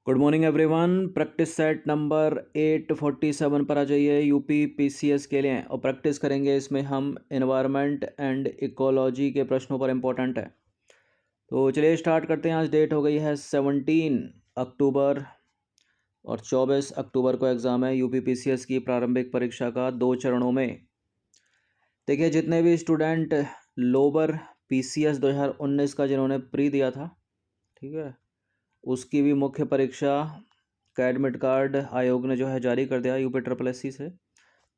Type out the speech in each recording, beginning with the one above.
Good morning everyone. Practice set number 847 पर आ जाइए UP PCS के लिए और प्रैक्टिस करेंगे। इसमें हम एनवायरनमेंट एंड इकोलॉजी के प्रश्नों पर इम्पोर्टेंट है। तो चलिए स्टार्ट करते हैं। आज डेट हो गई है 17 अक्टूबर और 24 अक्टूबर को एग्ज़ाम है यूपी पीसीएस की प्रारंभिक परीक्षा का 2 चरणों में। देखिए, जितने भी स्टूडेंट लोअर पीसीएस 2019 का जिन्होंने प्री दिया था, ठीक है, उसकी भी मुख्य परीक्षा का एडमिट कार्ड आयोग ने जो है जारी कर दिया यूपी SSSC से,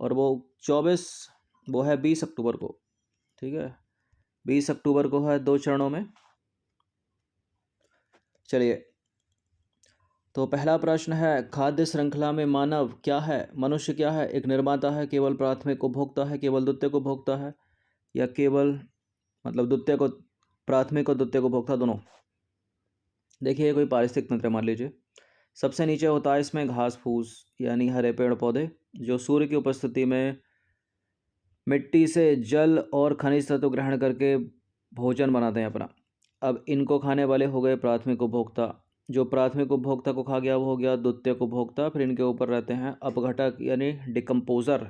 और वो है 20 अक्टूबर को। ठीक है, 20 अक्टूबर को है 2 चरणों में। चलिए, तो पहला प्रश्न है, खाद्य श्रृंखला में मानव क्या है? मनुष्य क्या है? एक निर्माता है, केवल प्राथमिक उपभोक्ता है, केवल द्वितीयक उपभोक्ता है, या केवल प्राथमिक और द्वितीयक उपभोक्ता दोनों। देखिए, कोई पारिस्थितिक तंत्र मान लीजिए। सबसे नीचे होता है इसमें घास फूस यानी हरे पेड़ पौधे, जो सूर्य की उपस्थिति में मिट्टी से जल और खनिज तत्व ग्रहण करके भोजन बनाते हैं अपना। अब इनको खाने वाले हो गए प्राथमिक उपभोक्ता। जो प्राथमिक उपभोक्ता को खा गया वो हो गया द्वितीयक उपभोक्ता। फिर इनके ऊपर रहते हैं अपघटक यानी डिकम्पोजर।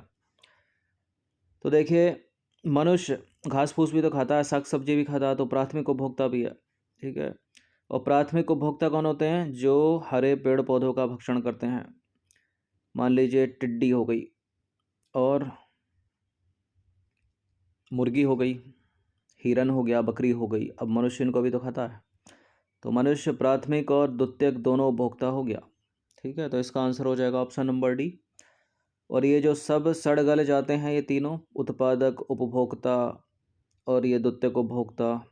तो देखिए, मनुष्य घास फूस भी तो खाता है, साग सब्जी भी खाता है, तो प्राथमिक उपभोक्ता भी है। ठीक है, और प्राथमिक उपभोक्ता कौन होते हैं? जो हरे पेड़ पौधों का भक्षण करते हैं। मान लीजिए टिड्डी हो गई और मुर्गी हो गई, हिरन हो गया, बकरी हो गई। अब मनुष्य इनको भी तो खाता है, तो मनुष्य प्राथमिक और द्वितीयक दोनों उपभोक्ता हो गया। ठीक है, तो इसका आंसर हो जाएगा ऑप्शन नंबर डी। और ये जो सब सड़ गल जाते हैं, ये तीनों उत्पादक, उपभोक्ता और ये द्वितीयक उपभोक्ता।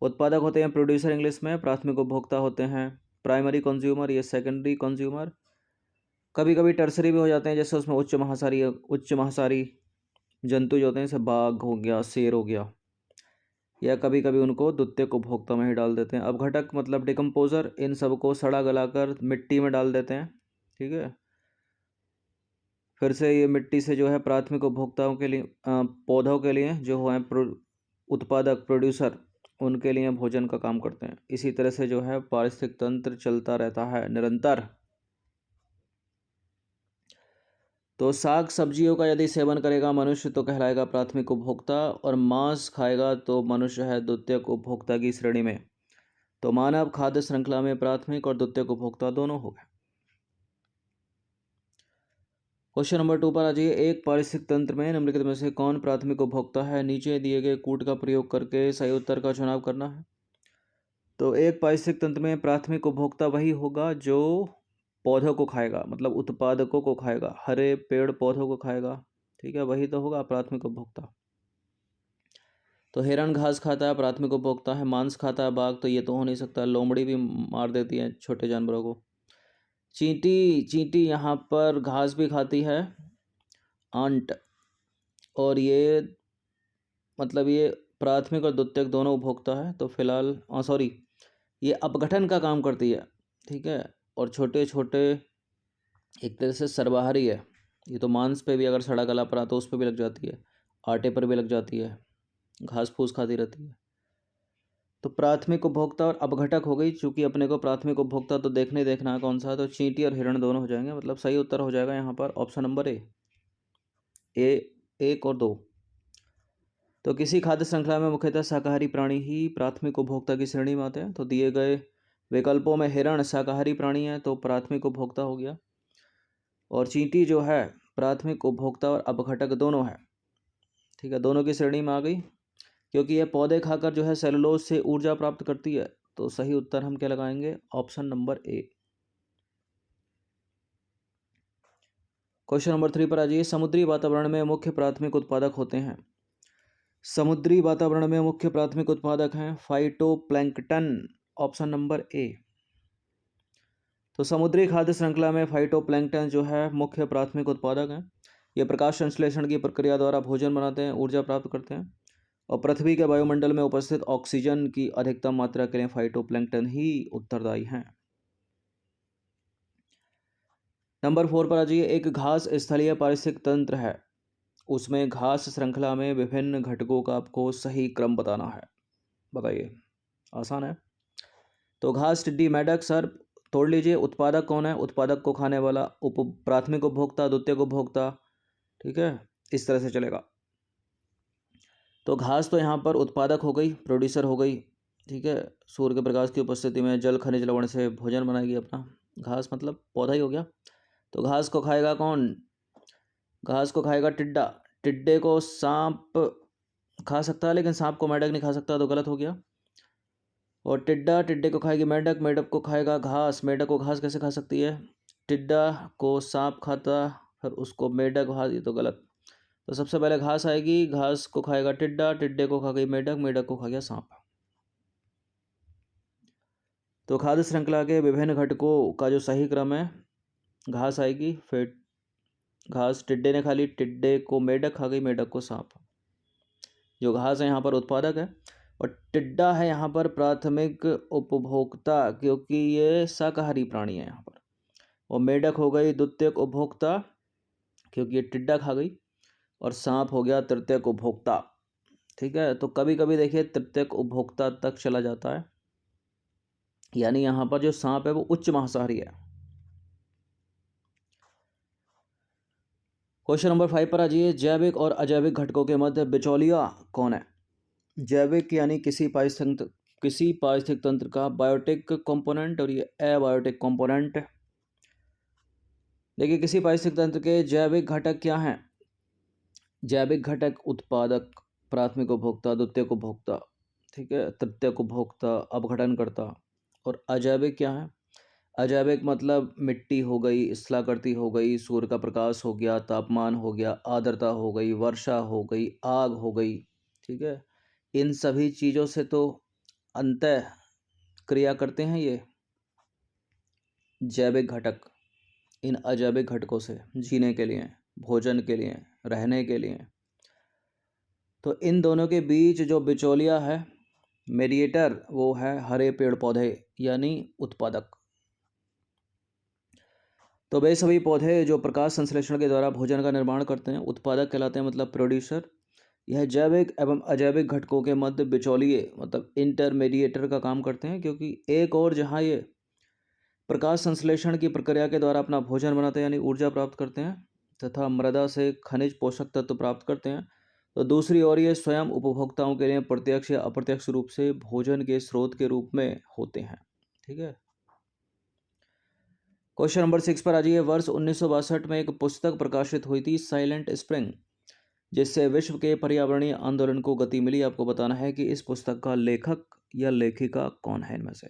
उत्पादक होते हैं प्रोड्यूसर इंग्लिश में, प्राथमिक उपभोक्ता होते हैं प्राइमरी कंज्यूमर, ये सेकेंडरी कंज्यूमर। कभी कभी टर्सरी भी हो जाते हैं, जैसे उसमें उच्च महासारी जंतु जो होते हैं, जैसे बाघ हो गया, शेर हो गया, या कभी कभी उनको द्वितीयक उपभोक्ता में ही डाल देते हैं। अपघटक मतलब डिकम्पोजर, इन सबको सड़ा गलाकर मिट्टी में डाल देते हैं। ठीक है, फिर से ये मिट्टी से जो है प्राथमिक उपभोक्ताओं के लिए, पौधों के लिए जो है उत्पादक प्रोड्यूसर, उनके लिए भोजन का काम करते हैं। इसी तरह से जो है पारिस्थितिक तंत्र चलता रहता है निरंतर। तो साग सब्जियों का यदि सेवन करेगा मनुष्य तो कहलाएगा प्राथमिक उपभोक्ता, और मांस खाएगा तो मनुष्य है द्वितीयक उपभोक्ता की श्रेणी में। तो मानव खाद्य श्रृंखला में प्राथमिक और द्वितीयक उपभोक्ता दोनों हो गए। क्वेश्चन नंबर 2 पर आ जाइए। एक पारिस्थितिक तंत्र में निम्नलिखित में से कौन प्राथमिक उपभोक्ता है? नीचे दिए गए कूट का प्रयोग करके सही उत्तर का चुनाव करना है। तो एक पारिस्थितिक तंत्र में प्राथमिक उपभोक्ता वही होगा जो पौधों को खाएगा, मतलब उत्पादकों को खाएगा, हरे पेड़ पौधों को खाएगा। ठीक है, वही तो होगा प्राथमिक उपभोक्ता। तो हिरण घास खाता है, प्राथमिक उपभोक्ता है। मांस खाता है बाघ, तो ये तो हो नहीं सकता। लोमड़ी भी मार देती है छोटे जानवरों को। चींटी यहाँ पर घास भी खाती है, आंट, और ये मतलब ये प्राथमिक और द्वितीयक दोनों उपभोक्ता है। तो फिलहाल सॉरी, ये अपघटन का काम करती है। ठीक है, और छोटे छोटे एक तरह से सर्वाहारी है। ये तो मांस पे भी अगर सड़ा गला पड़ा तो उस पर भी लग जाती है, आटे पर भी लग जाती है, घास फूस खाती रहती है। तो प्राथमिक उपभोक्ता और अपघटक हो गई। चूंकि अपने को प्राथमिक उपभोक्ता तो देखना है कौन सा है, तो चींटी और हिरण दोनों हो जाएंगे। मतलब सही उत्तर हो जाएगा यहाँ पर ऑप्शन नंबर ए 1 और 2। तो किसी खाद्य श्रृंखला में मुख्यतः शाकाहारी प्राणी ही प्राथमिक उपभोक्ता की श्रेणी में आते हैं। तो दिए गए विकल्पों में हिरण शाकाहारी प्राणी है, तो प्राथमिक उपभोक्ता हो गया, और चींटी जो है प्राथमिक उपभोक्ता और अपघटक दोनों है। ठीक है, दोनों की श्रेणी में आ गई, क्योंकि यह पौधे खाकर जो है सेलुलोज से ऊर्जा प्राप्त करती है। तो सही उत्तर हम क्या लगाएंगे? Option number A. Question number 3 पर आ जाइए। समुद्री वातावरण में मुख्य प्राथमिक उत्पादक होते हैं। समुद्री वातावरण में मुख्य प्राथमिक उत्पादक हैं फाइटोप्लैंक्टन, ऑप्शन नंबर ए। तो समुद्री खाद्य श्रृंखला में फाइटोप्लैंक्टन जो है मुख्य प्राथमिक उत्पादक हैं। ये प्रकाश संश्लेषण की प्रक्रिया द्वारा भोजन बनाते हैं, ऊर्जा प्राप्त करते हैं, और पृथ्वी के वायुमंडल में उपस्थित ऑक्सीजन की अधिकतम मात्रा के लिए फाइटोप्लैंक्टन ही उत्तरदायी हैं। नंबर 4 पर आ जाइए। एक घास स्थलीय पारिस्थितिक तंत्र है, उसमें घास श्रृंखला में विभिन्न घटकों का आपको सही क्रम बताना है। बताइए, आसान है। तो घास, टिड्डी, मेढक, सर्प, तोड़ लीजिए। उत्पादक कौन है? उत्पादक को खाने वाला, प्राथमिक उपभोक्ता, द्वितीयक उपभोक्ता, ठीक है, इस तरह से चलेगा। तो घास तो यहाँ पर उत्पादक हो गई, प्रोड्यूसर हो गई, ठीक है। सूर्य के प्रकाश की उपस्थिति में जल खनिज लवण से भोजन बनाएगी अपना। घास मतलब पौधा ही हो गया। तो घास को खाएगा कौन? घास को खाएगा टिड्डा। टिड्डे को सांप खा सकता है, लेकिन सांप को मेंढक नहीं खा सकता, तो गलत हो गया। और टिड्डा टिड्डे को खाएगी मेंढक, मेंढक को खाएगा घास। मेंढक को घास कैसे खा सकती है? टिड्डा को सांप खाता, फिर उसको मेंढक खा, ये तो गलत। तो सबसे पहले घास आएगी, घास को खाएगा टिड्डा, टिड्डे को खा गई मेंढक, मेंढक को खा गया सांप। तो खाद्य श्रृंखला के विभिन्न घटकों का जो सही क्रम है, घास आएगी, फिर घास टिड्डे ने खा ली, टिड्डे को मेंढक खा गई, मेंढक को सांप। जो घास है यहाँ पर उत्पादक है, और टिड्डा है यहाँ पर प्राथमिक उपभोक्ता, क्योंकि ये शाकाहारी प्राणी है यहाँ पर। और मेंढक हो गई द्वितीयक उपभोक्ता, क्योंकि ये टिड्डा खा गई। और सांप हो गया तृतीयक उपभोक्ता, ठीक है। तो कभी कभी देखिए तृतीयक उपभोक्ता तक चला जाता है, यानी यहाँ पर जो सांप है वो उच्च मांसाहारी है। क्वेश्चन नंबर 5 पर आ जाइए। जैविक और अजैविक घटकों के मध्य बिचौलिया कौन है? जैविक यानी किसी पारिस्थितिक तंत्र का बायोटिक कंपोनेंट, और ये अबायोटिक कंपोनेंट है। देखिए किसी पारिस्थितिक तंत्र के जैविक घटक क्या हैं? जैविक घटक उत्पादक, प्राथमिक उपभोक्ता, द्वितीयक उपभोक्ता, ठीक है, तृतीयक उपभोक्ता, अपघटनकर्ता। और अजैविक क्या है? अजैविक मतलब मिट्टी हो गई, स्थलाकृति हो गई, सूर्य का प्रकाश हो गया, तापमान हो गया, आर्द्रता हो गई, वर्षा हो गई, आग हो गई, ठीक है। इन सभी चीज़ों से तो अंतः क्रिया करते हैं ये जैविक घटक, इन अजैविक घटकों से जीने के लिए, भोजन के लिए, रहने के लिए। तो इन दोनों के बीच जो बिचौलिया है, मीडिएटर, वो है हरे पेड़ पौधे, यानी उत्पादक। तो वे सभी पौधे जो प्रकाश संश्लेषण के द्वारा भोजन का निर्माण करते हैं उत्पादक कहलाते हैं, मतलब प्रोड्यूसर। यह जैविक एवं अजैविक घटकों के मध्य बिचौलिए मतलब इंटरमीडिएटर का काम करते हैं, क्योंकि एक और जहाँ ये प्रकाश संश्लेषण की प्रक्रिया के द्वारा अपना भोजन बनाते हैं, यानी ऊर्जा प्राप्त करते हैं, तथा मृदा से खनिज पोषक तत्व प्राप्त करते हैं, तो दूसरी ओर ये स्वयं उपभोक्ताओं के लिए प्रत्यक्ष या अप्रत्यक्ष रूप से भोजन के स्रोत के रूप में होते हैं, ठीक है। क्वेश्चन नंबर 6 पर आ जाइए। वर्ष 1962 में एक पुस्तक प्रकाशित हुई थी, साइलेंट स्प्रिंग, जिससे विश्व के पर्यावरणीय आंदोलन को गति मिली। आपको बताना है कि इस पुस्तक का लेखक या लेखिका कौन है इनमें से।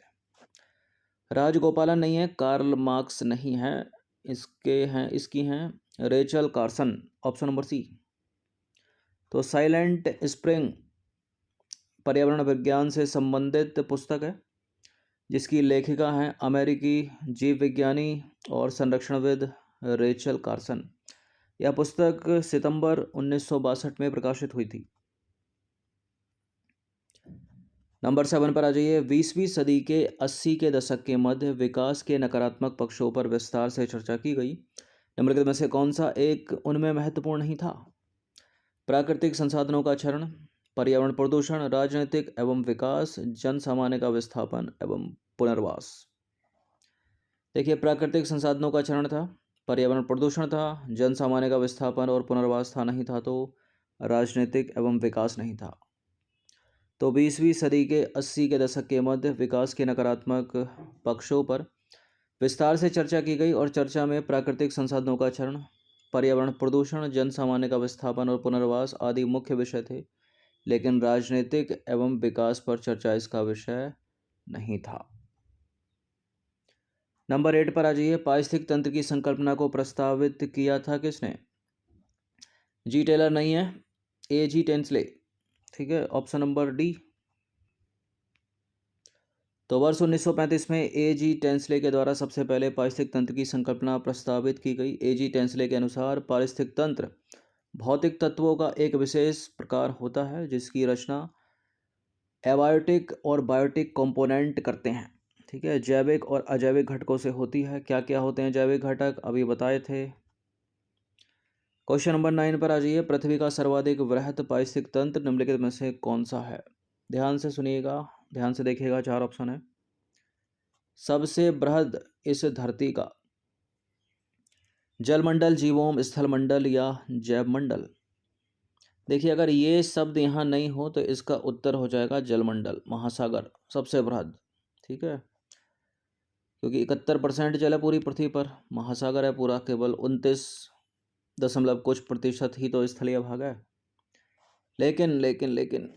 राजगोपालन नहीं है, कार्ल मार्क्स नहीं है, इसकी हैं Rachel Carson, option number C. तो साइलेंट स्प्रिंग पर्यावरण विज्ञान से संबंधित पुस्तक है, जिसकी लेखिका हैं अमेरिकी जीव विज्ञानी और संरक्षणविद रेचल कार्सन। यह पुस्तक सितंबर 1962 में प्रकाशित हुई थी। नंबर 7 पर आ जाइए। 20वीं सदी के 80 के दशक के मध्य विकास के नकारात्मक पक्षों पर विस्तार से चर्चा की गई। निम्नलिखित में से कौन सा एक उनमें महत्वपूर्ण नहीं था? प्राकृतिक संसाधनों का क्षरण, पर्यावरण प्रदूषण, राजनीतिक एवं विकास, जन सामान्य का विस्थापन एवं पुनर्वास। देखिए प्राकृतिक संसाधनों का क्षरण था, पर्यावरण प्रदूषण था, जन सामान्य का विस्थापन और पुनर्वास था नहीं था, तो राजनीतिक एवं विकास नहीं था। तो 20वीं सदी के 80 के दशक के मध्य विकास के नकारात्मक पक्षों पर विस्तार से चर्चा की गई, और चर्चा में प्राकृतिक संसाधनों का क्षरण, पर्यावरण प्रदूषण, जन सामान्य का विस्थापन और पुनर्वास आदि मुख्य विषय थे, लेकिन राजनीतिक एवं विकास पर चर्चा इसका विषय नहीं था। नंबर 8 पर आ जाइए। पारिस्थितिक तंत्र की संकल्पना को प्रस्तावित किया था किसने? जी टेलर नहीं है, ए जी टेंसले, ठीक है, ऑप्शन नंबर डी। तो वर्ष 1935 में ए जी टेंसले के द्वारा सबसे पहले पारिस्थितिक तंत्र की संकल्पना प्रस्तावित की गई। ए जी टेंसले के अनुसार पारिस्थितिक तंत्र भौतिक तत्वों का एक विशेष प्रकार होता है, जिसकी रचना एबायोटिक और बायोटिक कंपोनेंट करते हैं, ठीक है, जैविक और अजैविक घटकों से होती है। क्या क्या होते हैं जैविक घटक, अभी बताए थे। क्वेश्चन नंबर 9 पर आ जाइए। पृथ्वी का सर्वाधिक वृहत पारिस्थितिक तंत्र निम्नलिखित में से कौन सा है? ध्यान से सुनिएगा, ध्यान से देखिएगा, 4 ऑप्शन है। सबसे बृहद इस धरती का? जलमंडल, जीवोम, स्थलमंडल या जैवमंडल? देखिए, अगर ये शब्द यहाँ नहीं हो तो इसका उत्तर हो जाएगा जलमंडल, महासागर सबसे बृहद। ठीक है, क्योंकि 71% जल है पूरी पृथ्वी पर, महासागर है पूरा केवल 29 दशमलव कुछ प्रतिशत ही तो स्थलीय भाग है। लेकिन लेकिन लेकिन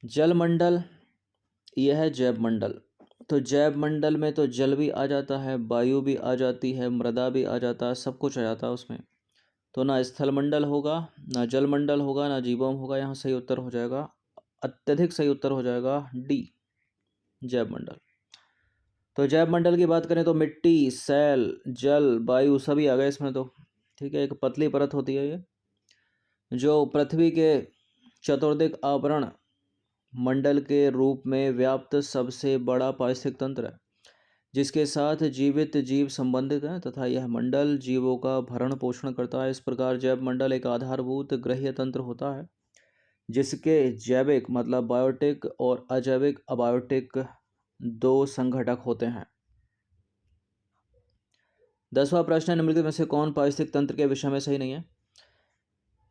जलमंडल यह है जैवमंडल। तो जैवमंडल में तो जल भी आ जाता है, वायु भी आ जाती है, मृदा भी आ जाता है, सब कुछ आ जाता है उसमें। तो ना स्थलमंडल होगा, ना जलमंडल होगा, ना जीवोम होगा। यहाँ सही उत्तर हो जाएगा, अत्यधिक सही उत्तर हो जाएगा डी, जैवमंडल। तो जैवमंडल की बात करें तो मिट्टी, सेल, जल, वायु सभी आ गए इसमें तो। ठीक है, एक पतली परत होती है ये, जो पृथ्वी के चतुर्दिक आवरण मंडल के रूप में व्याप्त सबसे बड़ा पारिस्थितिक तंत्र है, जिसके साथ जीवित जीव संबंधित हैं तथा यह मंडल जीवों का भरण पोषण करता है। इस प्रकार जैव मंडल एक आधारभूत ग्रह्य तंत्र होता है, जिसके जैविक मतलब बायोटिक और अजैविक अबायोटिक दो संघटक होते हैं। 10वां प्रश्न है, निम्नलिखित में से कौन पारिस्थितिक तंत्र के विषय में सही नहीं है?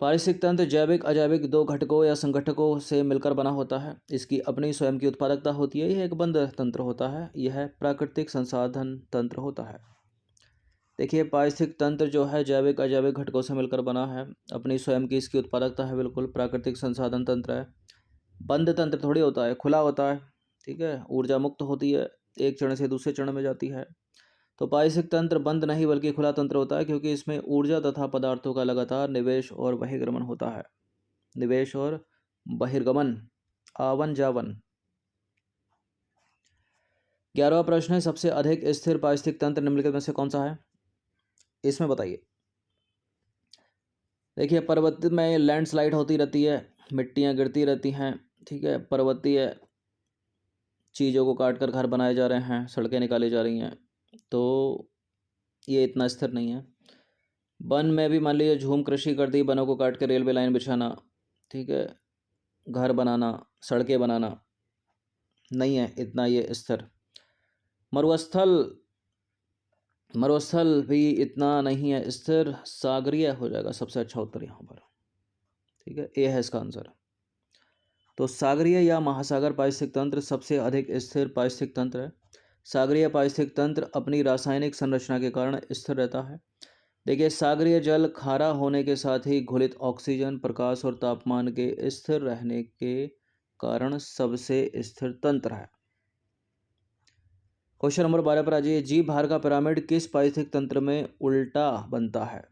पारिस्थितिक तंत्र जैविक अजैविक दो घटकों या संगठकों से मिलकर बना होता है। इसकी अपनी स्वयं की उत्पादकता होती है। यह एक बंद तंत्र होता है। यह प्राकृतिक संसाधन तंत्र होता है। देखिए, पारिस्थितिक तंत्र जो है जैविक अजैविक घटकों से मिलकर बना है, अपनी स्वयं की इसकी उत्पादकता है, बिल्कुल प्राकृतिक संसाधन तंत्र है। बंद तंत्र थोड़ी होता है, खुला होता है। ठीक है, ऊर्जा मुक्त होती है, एक चरण से दूसरे चरण में जाती है। तो पारिस्थितिक तंत्र बंद नहीं बल्कि खुला तंत्र होता है, क्योंकि इसमें ऊर्जा तथा पदार्थों का लगातार निवेश और बहिर्गमन होता है। निवेश और बहिर्गमन, आवन जावन। 11वां प्रश्न है, सबसे अधिक स्थिर पारिस्थितिक तंत्र निम्नलिखित में से कौन सा है? इसमें बताइए। देखिए, पर्वत में लैंडस्लाइड होती रहती है, मिट्टियाँ गिरती रहती हैं। ठीक है, पर्वतीय चीज़ों को काट कर घर बनाए जा रहे हैं, सड़कें निकाली जा रही हैं, तो ये इतना स्थिर नहीं है। वन में भी मान लीजिए झूम कृषि कर दी, वनों को काट के रेलवे लाइन बिछाना, ठीक है, घर बनाना, सड़कें बनाना, नहीं है इतना ये स्थिर। मरुस्थल भी इतना नहीं है स्थिर, सागरीय हो जाएगा सबसे अच्छा उत्तर यहाँ पर। ठीक है, ए है इसका आंसर। तो सागरीय या महासागर पारिस्थितिक तंत्र सबसे अधिक स्थिर पारिस्थितिक तंत्र है। सागरीय पारिस्थितिक तंत्र अपनी रासायनिक संरचना के कारण स्थिर रहता है। देखिए, सागरीय जल खारा होने के साथ ही घुलित ऑक्सीजन, प्रकाश और तापमान के स्थिर रहने के कारण सबसे स्थिर तंत्र है। क्वेश्चन नंबर 12 पर आ जाइए। जीव भार का पिरामिड किस पारिस्थितिक तंत्र में उल्टा बनता है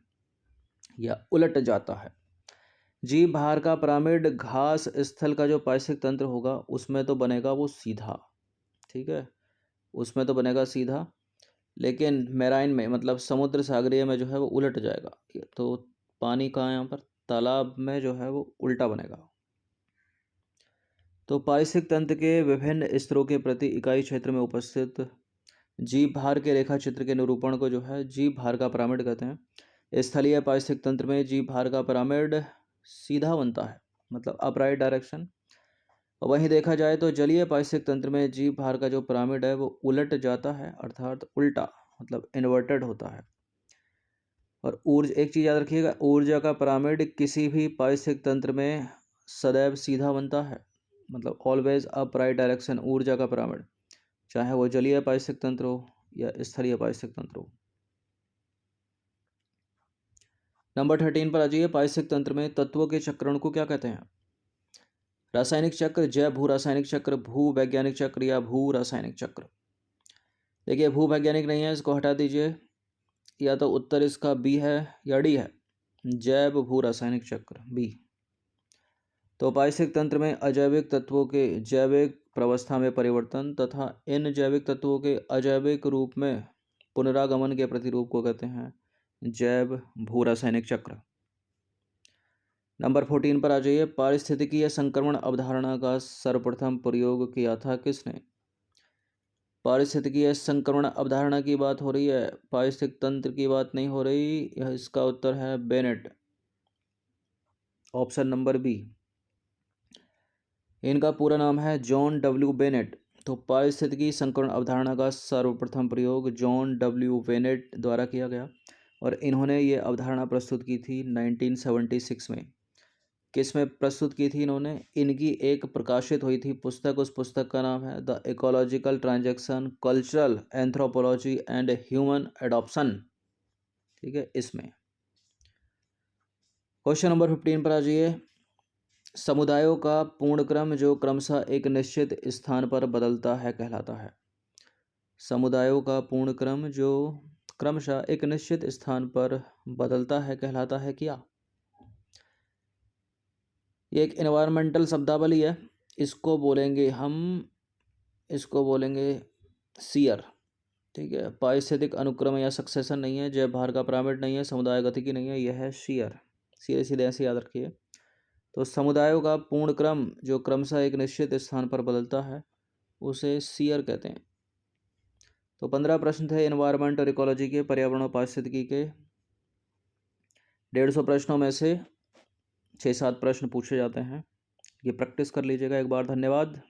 या उलट जाता है? जीव भार का पिरामिड घास स्थल का जो पारिस्थितिक तंत्र होगा उसमें तो बनेगा वो सीधा। ठीक है, उसमें तो बनेगा सीधा, लेकिन मैराइन में मतलब समुद्र सागरीय में जो है वो उलट जाएगा। तो पानी का यहाँ पर तालाब में जो है वो उल्टा बनेगा। तो पारिस्थितिक तंत्र के विभिन्न स्तरों के प्रति इकाई क्षेत्र में उपस्थित जीव भार के रेखा चित्र के निरूपण को जो है जीव भार का पिरामिड कहते हैं। स्थलीय पारिस्थितिक तंत्र में जीव भार का पिरामिड सीधा बनता है, मतलब अपराइट डायरेक्शन। और वहीं देखा जाए तो जलीय पारिस्थितिक तंत्र में जीव भार का जो पिरामिड है वो उलट जाता है, अर्थात उल्टा, मतलब इन्वर्टेड होता है। और ऊर्जा, एक चीज़ याद रखिएगा, ऊर्जा का पिरामिड किसी भी पारिस्थितिक तंत्र में सदैव सीधा बनता है, मतलब ऑलवेज अपराइट डायरेक्शन ऊर्जा का पिरामिड, चाहे वो जलीय पारिस्थितिक तंत्र हो या स्थलीय पारिस्थितिक तंत्र हो। नंबर 13 पर आ जाइए। पारिस्थितिक तंत्र में तत्वों के चक्रण को क्या कहते हैं? रासायनिक चक्र, जैव भू रासायनिक चक्र, भू वैज्ञानिक चक्र या भू रासायनिक चक्र? देखिए, भू वैज्ञानिक नहीं है, इसको हटा दीजिए। या तो उत्तर इसका बी है या डी है, जैव भू रासायनिक चक्र, बी। तो पारिस्थितिक तंत्र में अजैविक तत्वों के जैविक प्रावस्था में परिवर्तन तथा इन जैविक तत्वों के अजैविक रूप में पुनरागमन के प्रतिरूप को कहते हैं जैव भू रासायनिक चक्र। नंबर 14 पर आ जाइए। पारिस्थितिकीय संक्रमण अवधारणा का सर्वप्रथम प्रयोग किया था किसने? पारिस्थितिकीय संक्रमण अवधारणा की बात हो रही है, पारिस्थितिक तंत्र की बात नहीं हो रही। इसका उत्तर है बेनेट, ऑप्शन नंबर बी। इनका पूरा नाम है जॉन डब्ल्यू बेनेट। तो पारिस्थितिकी संक्रमण अवधारणा का सर्वप्रथम प्रयोग जॉन डब्ल्यू वेनेट द्वारा किया गया और इन्होंने ये अवधारणा प्रस्तुत की थी 1976 में। किस में प्रस्तुत की थी इन्होंने? इनकी एक प्रकाशित हुई थी पुस्तक, उस पुस्तक का नाम है the ecological transaction, cultural anthropology and human adoption. ठीक है, इसमें क्वेश्चन नंबर 15 पर आ जाइए। समुदायों का पूर्ण क्रम जो क्रमशः एक निश्चित स्थान पर बदलता है कहलाता है। समुदायों का पूर्ण क्रम जो क्रमशः एक निश्चित स्थान पर बदलता है कहलाता है क्या? ये एक एनवायरमेंटल शब्दावली है, इसको बोलेंगे सीयर। ठीक है, पारिस्थितिक अनुक्रम या सक्सेशन नहीं है, जैव भार का पिरामिड नहीं है, समुदाय गतिकी नहीं है, यह है सीयर। सीधे सीधे ऐसे याद रखिए। तो समुदायों का पूर्ण क्रम जो क्रमशः एक निश्चित स्थान पर बदलता है उसे सीयर कहते हैं। तो 15 प्रश्न थे एनवायरमेंट और इकोलॉजी के, पर्यावरण और पारिस्थितिकी के। 150 प्रश्नों में से 6-7 प्रश्न पूछे जाते हैं, ये प्रैक्टिस कर लीजिएगा एक बार। धन्यवाद।